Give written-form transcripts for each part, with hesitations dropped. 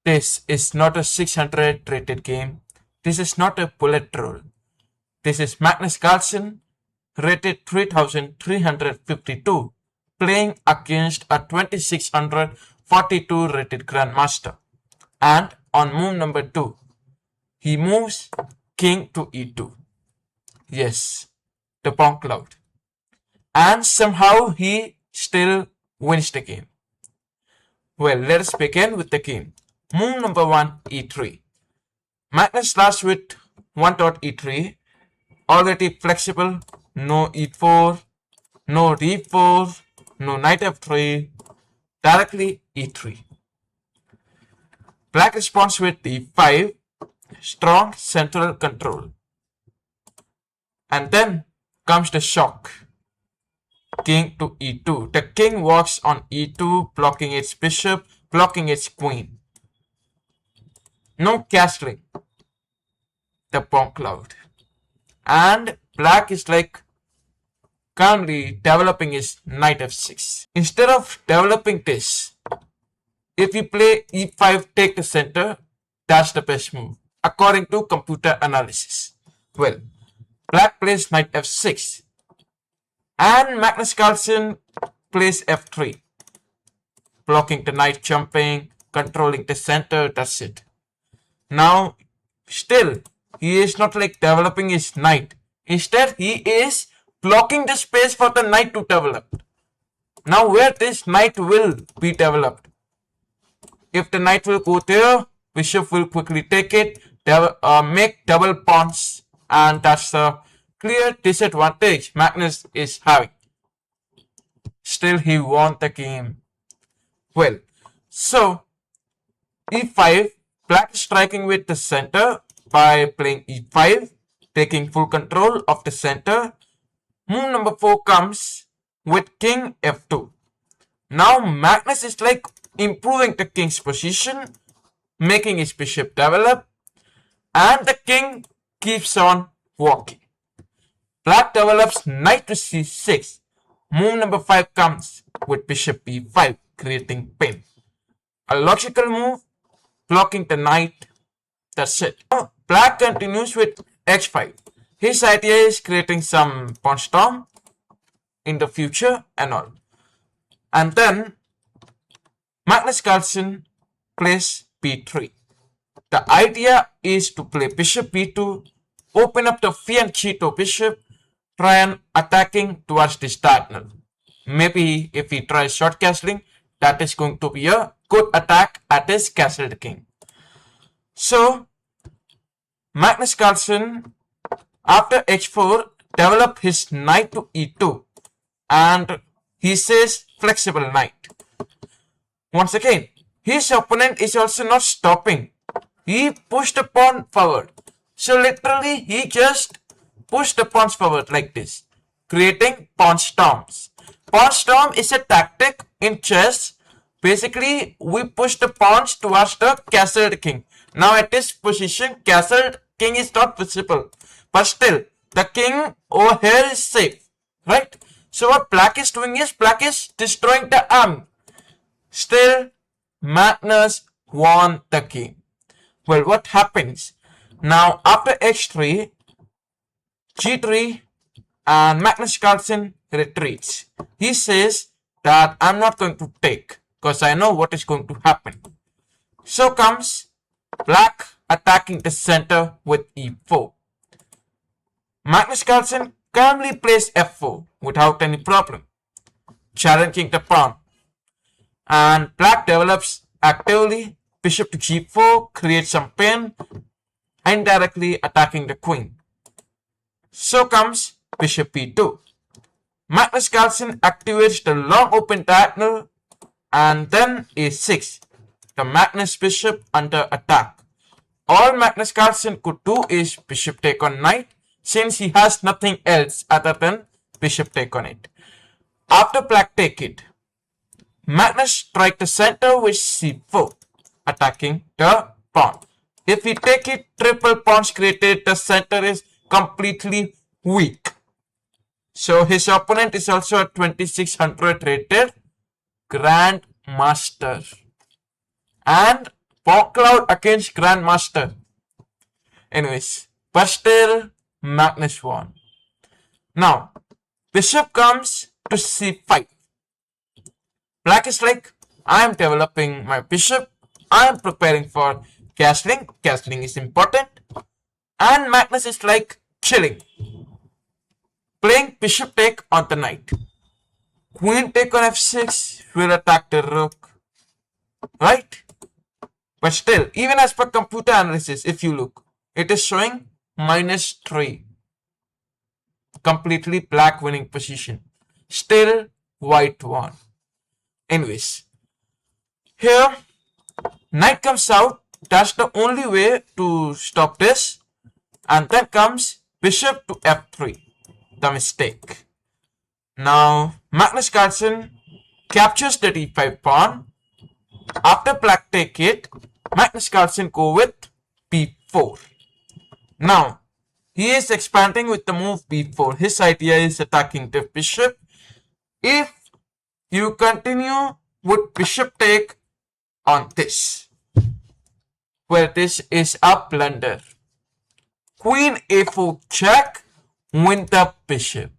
This is not a 600 rated game. This is not a bullet roll. This is Magnus Carlsen, rated 3352, playing against a 2642 rated Grandmaster. And on move number 2, he moves king to e2. Yes, the Bongcloud. And somehow he still wins the game. Well, let us begin with the game. Move number 1, e3. Magnus starts with 1.e3, already flexible, no e4, no d4, no knight f3, directly e3. Black responds with e5, strong central control. And then comes the shock. King to e2. The king walks on e2, blocking its bishop, blocking its queen. No castling. The Bongcloud. And black is like currently developing his knight f6. Instead of developing this, if you play e5, take the center, that's the best move, according to computer analysis. Well, black plays knight f6. And Magnus Carlsen plays f3. Blocking the knight jumping, controlling the center, that's it. Now, still, he is not like developing his knight. Instead, he is blocking the space for the knight to develop. Now, where this knight will be developed? If the knight will go there, bishop will quickly take it, make double pawns, and that's the clear disadvantage Magnus is having. Still, he won the game. Well, so e5, black is striking with the center by playing e5, taking full control of the center. Move number 4 comes with king f2. Now Magnus is like improving the king's position, making his bishop develop, and the king keeps on walking. Black develops knight to c6. Move number 5 comes with bishop b5, creating pin. A logical move, blocking the knight. That's it. Now, black continues with h5. His idea is creating some pawn storm in the future and all. And then Magnus Carlsen plays b3. The idea is to play bishop b2, open up the fianchetto bishop, try and attacking towards this diagonal. Maybe if he tries short castling, that is going to be a good attack at his castled king. So, Magnus Carlsen, after h4, develop his knight to e2, and he says flexible knight. Once again, his opponent is also not stopping. He pushed the pawn forward. So literally, he just pushed the pawns forward like this, creating pawn storms. Pawn storm is a tactic in chess. Basically, we push the pawns towards the castled king. Now at this position, castled king is not visible. But still, the king over here is safe, right? So what black is doing is, black is destroying the army. Still, Magnus won the game. Well, what happens? Now, after h3, g3, and Magnus Carlsen retreats. He says that I'm not going to take, because I know what is going to happen. So comes black attacking the center with e4. Magnus Carlsen calmly plays f4 without any problem, challenging the pawn. And black develops actively, bishop to g4, creates some pin, indirectly attacking the queen. So comes bishop b2. Magnus Carlsen activates the long open diagonal, and then a6. The Magnus bishop under attack. All Magnus Carlsen could do is bishop take on knight, since he has nothing else other than bishop take on it. After black take it, Magnus strike the center with c4, attacking the pawn. If we take it, triple pawns created, the center is completely weak. So his opponent is also a 2600 rated Grandmaster. And Bongcloud against Grandmaster. Anyways, but still, Magnus won. Now, bishop comes to c5. Black is like, I am developing my bishop. I am preparing for castling. Castling is important. And Magnus is like chilling. Playing bishop take on the knight. Queen take on f6 will attack the rook. Right? But still, even as per computer analysis, if you look, it is showing -3. Completely black winning position. Still, white won. Anyways, here, knight comes out. That's the only way to stop this. And then comes bishop to f3. The mistake. Now, Magnus Carlsen captures the d5 pawn. After black take it, Magnus Carlsen go with b4. Now, he is expanding with the move b4. His idea is attacking the bishop. If you continue with bishop take on this, well, this is a blunder. Queen a4 check, win the bishop.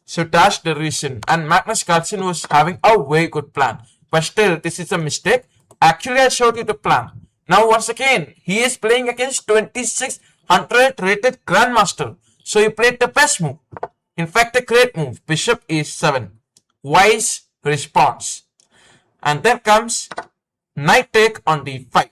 So that's the reason. And Magnus Carlsen was having a very good plan. But still, this is a mistake. Actually, I showed you the plan. Now, once again, he is playing against 2600 rated Grandmaster. So he played the best move. In fact, a great move. Bishop e7. Wise response. And then comes knight take on d5.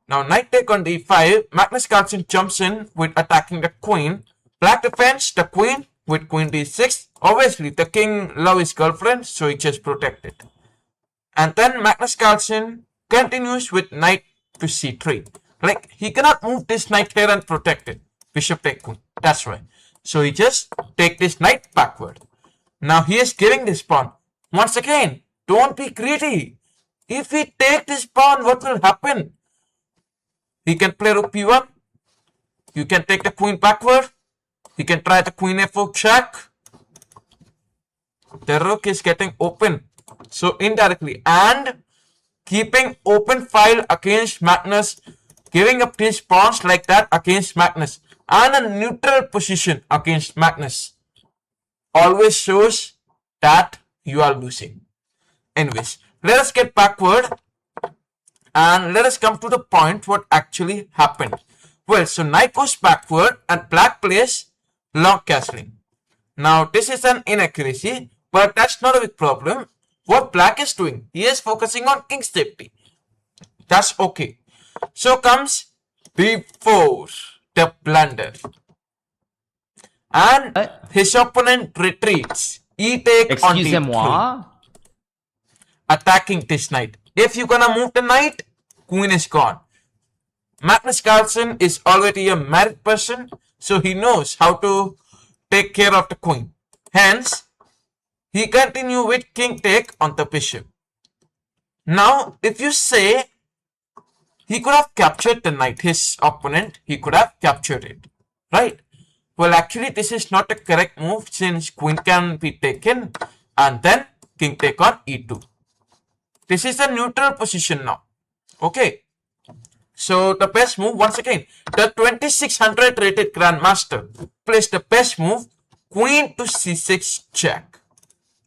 Now, knight take on d5. Magnus Carlsen jumps in with attacking the queen. Black defends the queen with queen d6. Obviously, the king loves his girlfriend, so he just protected. And then Magnus Carlsen continues with knight to c3. Like, he cannot move this knight here and protect it. Bishop take queen. That's right. So he just take this knight backward. Now he is giving this pawn. Once again, don't be greedy. If he take this pawn, what will happen? He can play rook b1. You can take the queen backward. He can try the queen f4 check. The rook is getting open. So indirectly. And keeping open file against Magnus. Giving up these pawns like that against Magnus. And a neutral position against Magnus. Always shows that you are losing. Anyways, let us get backward. And let us come to the point what actually happened. Well, so knight goes backward and black plays long castling. Now, this is an inaccuracy, but that's not a big problem. What black is doing, he is focusing on king safety. That's okay. So comes b4, the blunder. And his opponent retreats. E take on d3. Attacking this knight. If you're gonna move the knight, queen is gone. Magnus Carlsen is already a married person, so he knows how to take care of the queen. Hence, he continue with king take on the bishop. Now, if you say he could have captured the knight, his opponent, he could have captured it, right? Well, actually, this is not a correct move since queen can be taken and then king take on e2. This is a neutral position now. Okay. So the best move, once again, the 2600 rated Grandmaster plays the best move, queen to c6 check.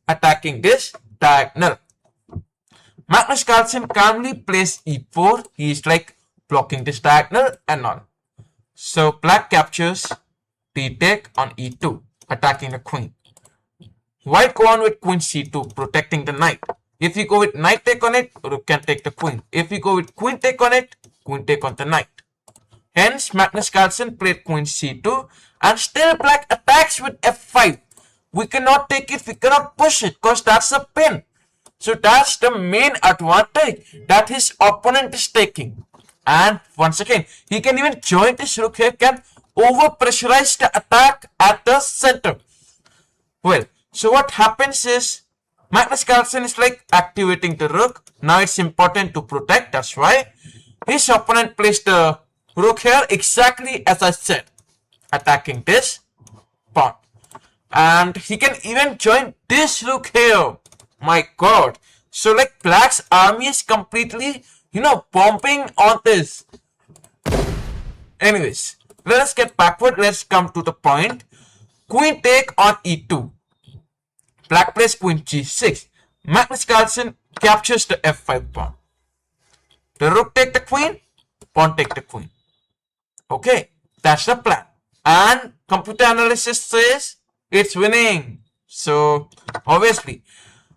Attacking this diagonal. Magnus Carlsen calmly plays e4. He is like blocking this diagonal and all. So black captures d take on e2, attacking the queen. White go on with queen c2, protecting the knight. If you go with knight take on it, rook can take the queen. If you go with queen take on it, queen take on the knight. Hence, Magnus Carlsen played queen c2 and still black attacks with f5. We cannot take it, we cannot push it because that's a pin. So that's the main advantage that his opponent is taking. And once again, he can even join this rook here, can over pressurize the attack at the center. Well, so what happens is Magnus Carlsen is like activating the rook. Now it's important to protect. That's why his opponent plays the rook here exactly as I said. Attacking this pawn. And he can even join this rook here. My god. So like Black's army is completely, bombing on this. Anyways, let us get backward. Let's come to the point. Queen take on e2. Black plays queen g6. Magnus Carlsen captures the f5 pawn. The rook take the queen, pawn take the queen. Okay, that's the plan. And computer analysis says it's winning. So obviously,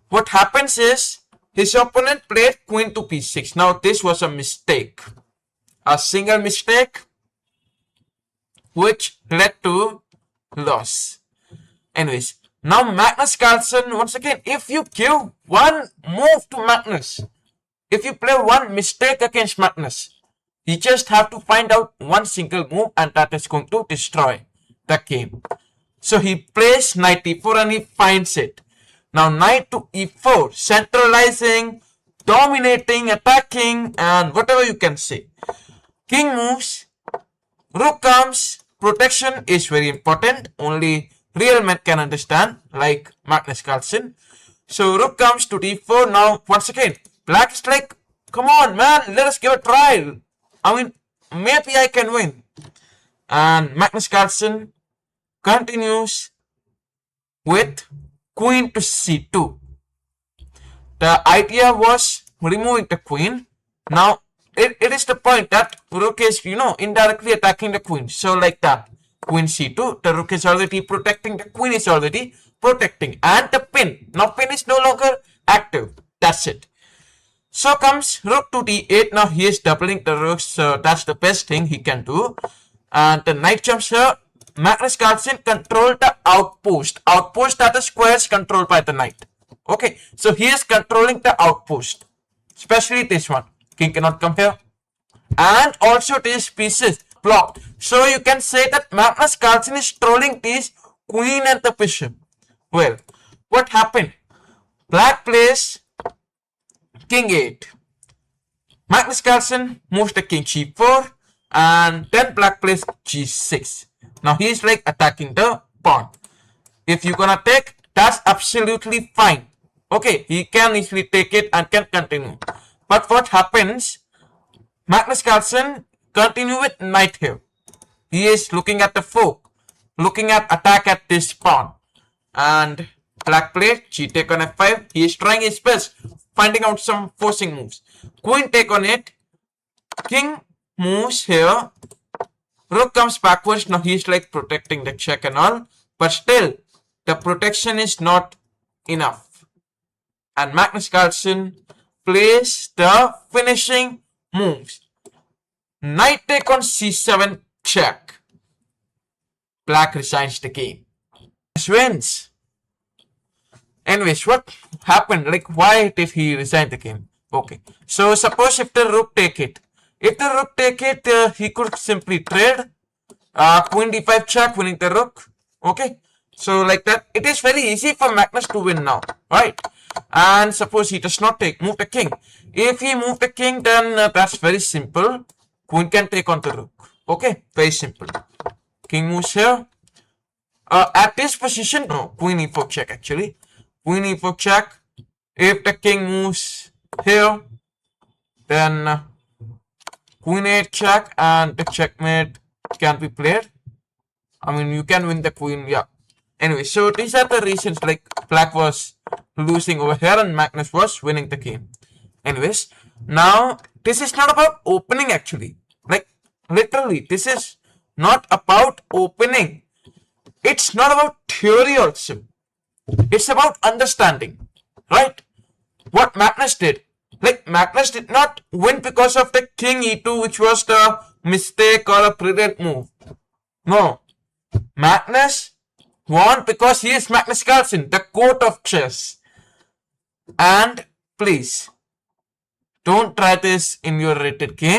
what happens is his opponent played queen to p6. Now this was a mistake, a single mistake, which led to loss. Anyways, now Magnus Carlsen, once again, if you give one move to Magnus, if you play one mistake against Magnus, you just have to find out one single move and that is going to destroy the game. So he plays knight e4 and he finds it. Now knight to e4, centralizing, dominating, attacking, and whatever you can say. King moves, rook comes, protection is very important. Only real men can understand, like Magnus Carlsen. So rook comes to d4. Now once again, Black is like, come on man, let us give a try. I mean, maybe I can win. And Magnus Carlsen continues with queen to c2. The idea was removing the queen. Now it is the point that rook is, indirectly attacking the queen. So like that, queen c2, the rook is already protecting, the queen is already protecting, and the pin. Now pin is no longer active. That's it. So comes rook to d8. Now he is doubling the rooks, so that's the best thing he can do. And the knight jumps here. Magnus Carlsen controlled the outpost. Outpost are the squares controlled by the knight. Okay, so he is controlling the outpost, especially this one. King cannot come here. And also these pieces blocked. So you can say that Magnus Carlsen is trolling these queen and the bishop. Well, what happened? Black plays king 8. Magnus Carlsen moves the king g4, and then black plays g6. Now he is like attacking the pawn. If you're gonna take, that's absolutely fine. Okay, he can easily take it and can continue. But what happens? Magnus Carlsen continue with knight here. He is looking at the fork, looking at attack at this pawn. And black plays g take on f5. He is trying his best, finding out some forcing moves. Queen take on it. King moves here. Rook comes backwards. Now he's like protecting the check and all. But still, the protection is not enough. And Magnus Carlsen plays the finishing moves. Knight take on c7 check. Black resigns the game. Wins. Anyways, what happened? Like, why did he resign the game? Okay, so suppose if the rook take it. If the rook take it, he could simply trade. Queen d5 check, winning the rook. Okay, so like that. It is very easy for Magnus to win now, right? And suppose he does not take, move the king. If he move the king, then that's very simple. Queen can take on the rook. Okay, very simple. King moves here. At this position, no, queen e4 check actually. Queen e4 check. If the king moves here, then queen 8 check and the checkmate can be played. I mean, you can win the queen, yeah. Anyway, so these are the reasons like black was losing over here and Magnus was winning the game. Anyways, now this is not about opening actually. Like literally, this is not about opening. It's not about theory also. It's about understanding, right? What Magnus did. Like Magnus did not win because of the king e2, which was the mistake or a brilliant move. No. Magnus won because he is Magnus Carlsen, the goat of chess. And please, don't try this in your rated game.